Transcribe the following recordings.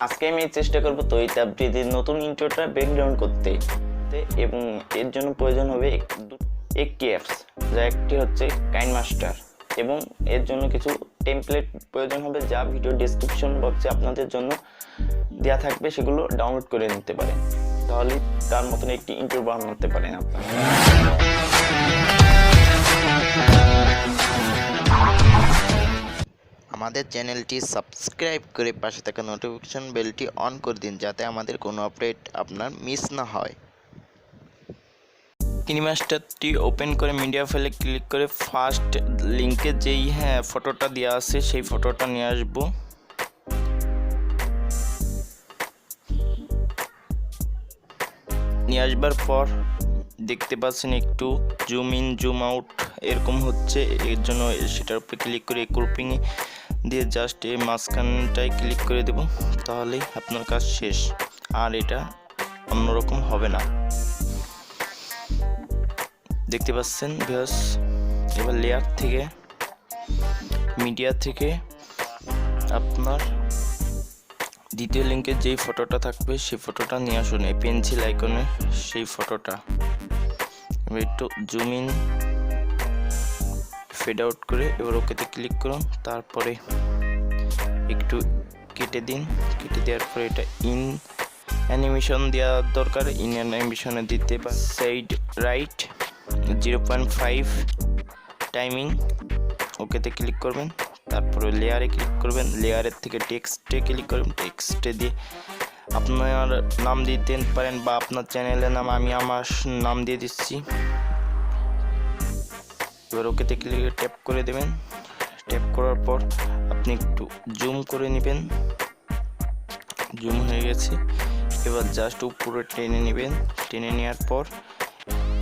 আজকে আমি চেষ্টা করব তৌহিদ আফ্রিদির নতুন ইন্ট্রোটা ব্রেকডাউন করতে এবং এর জন্য প্রয়োজন হবে একটি অ্যাপস, যা একটি হচ্ছে কাইনমাস্টার, এবং এর জন্য কিছু টেমপ্লেট প্রয়োজন হবে যা ভিডিও ডেসক্রিপশন বক্সে আপনাদের জন্য দেওয়া থাকবে, সেগুলো ডাউনলোড করে নিতে পারেন, তাহলে তার মতন একটি ইন্ট্রো বানাতে পারেন আপনারা। আমাদের চ্যানেলটি সাবস্ক্রাইব করে পাশে থাকা নোটিফিকেশন বেলটি অন করে দিন, যাতে আমাদের কোনো আপডেট আপনার মিস না হয়। কিনেমাস্টারটি ওপেন করে মিডিয়া ফাইলে ক্লিক করে ফার্স্ট লিঙ্কে যেই ফটোটা দেওয়া আছে সেই ফটোটা নিয়ে আসব। নিয়ে আসবার পর দেখতে পাচ্ছেন একটু জুম ইন জুম আউট এরকম হচ্ছে, এর জন্য সেটার উপরে ক্লিক করে গ্রুপিং দিয়ে জাস্ট এই মাঝখানটায় ক্লিক করে দেব, তাহলেই আপনার কাজ শেষ, আর এটা অন্যরকম হবে না। দেখতে পাচ্ছেন ভিউয়ার্স, এবার লেয়ার থেকে মিডিয়া থেকে আপনার দ্বিতীয় লিঙ্কে যেই ফটোটা থাকবে সেই ফটোটা নিয়ে আসুন, এই পেন্সিল আইকনে সেই ফটোটা। এবার একটু জুম ইন ফেড আউট করে এবার ওকেতে ক্লিক করুন, তারপরে একটু কেটে দিন। কেটে দেওয়ার পরে এটা ইন অ্যানিমেশন দেওয়ার দরকার, ইন অ্যানিমেশনে দিতে পারেন সাইড রাইট 0.5 টাইমিং, ওকেতে ক্লিক করবেন, তারপরে লেয়ারে ক্লিক করবেন, লেয়ারের থেকে টেক্সটে ক্লিক করবেন, টেক্সটে দিয়ে আপনার নাম দিতে পারেন বা আপনার চ্যানেলের নাম, আমি আমার নাম দিয়ে দিচ্ছি। এবার ওকেতে ক্লিক ট্যাপ করে দেবেন, ট্যাপ করার পর আপনি একটু জুম করে নেবেন, জুম হয়ে গেছে। এবার জাস্ট উপরে টেনে নেবেন, টেনে নেওয়ার পর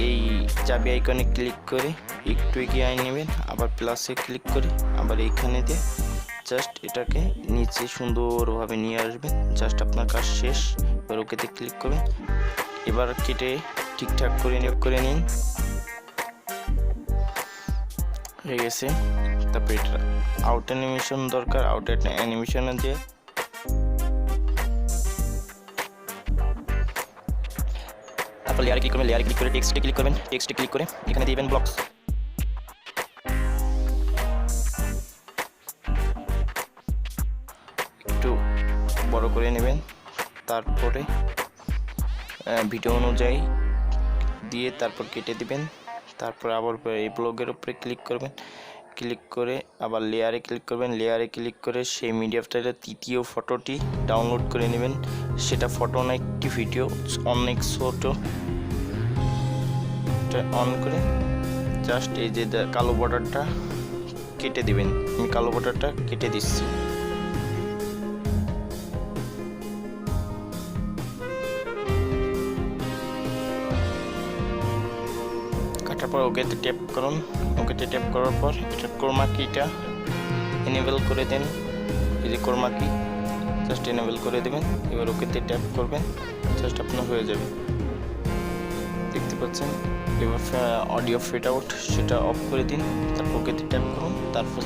এই চাবি আইকনে ক্লিক করে একটু এগিয়ে নেবেন, আবার প্লাসে ক্লিক করে আবার এইখানে দিয়ে জাস্ট এটাকে নিচে সুন্দরভাবে নিয়ে আসবেন, জাস্ট আপনার কাজ শেষ। এবার ওকেতে ক্লিক করবেন, এবার কেটে ঠিকঠাক করে নিন, হয়ে গেছে। তারপরে এটা আউট অ্যানিমেশন দরকার, আউট অ্যানিমেশনে দিয়ে তারপর লেয়ারে ক্লিক করবেন, লেয়ারে ক্লিক করে টেক্সটে ক্লিক করবেন, টেক্সটে ক্লিক করে এখানে দিবেন ব্লকস, একটু বড় করে নেবেন, তারপরে ভিডিও অনুযায়ী দিয়ে তারপর কেটে দিবেন, তারপর আবার এই ব্লগের উপরে ক্লিক করবেন, ক্লিক করে আবার লেয়ারে ক্লিক করবেন, লেয়ারে ক্লিক করে সেই মিডিয়া ফাইলের তৃতীয় ফটোটি ডাউনলোড করে নেবেন, সেটা ফটো না একটি ভিডিও, অনেক ছোট, অন করে জাস্ট এই যে কালো বর্ডারটা কেটে দিবেন, আমি কালো বর্ডারটা কেটে দিচ্ছি। কাটার পর ওকেতে ট্যাপ করুন, ওকেতে ট্যাপ করার পর এটা ক্রোমা কিটা এনেবল করে দেন, এই যে ক্রোমা কি জাস্ট এনেবল করে দেবেন। এবার ওকেতে ট্যাপ করবেন, জাস্ট আপনার হয়ে যাবে, দেখতে পাচ্ছেন। এবার অডিও ফেড আউট সেটা অফ করে দিন, তারপর ওকেতে ট্যাপ করুন, তারপর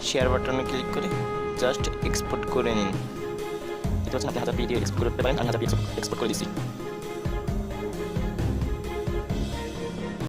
শেয়ার বাটনে ক্লিক করে জাস্ট এক্সপোর্ট করে নিন। দেখতে পাচ্ছেন আপনি 1000 পিডি এক্সপোর্ট করতে পারেন, আমি 1000 পিডি এক্সপোর্ট করে দিচ্ছি।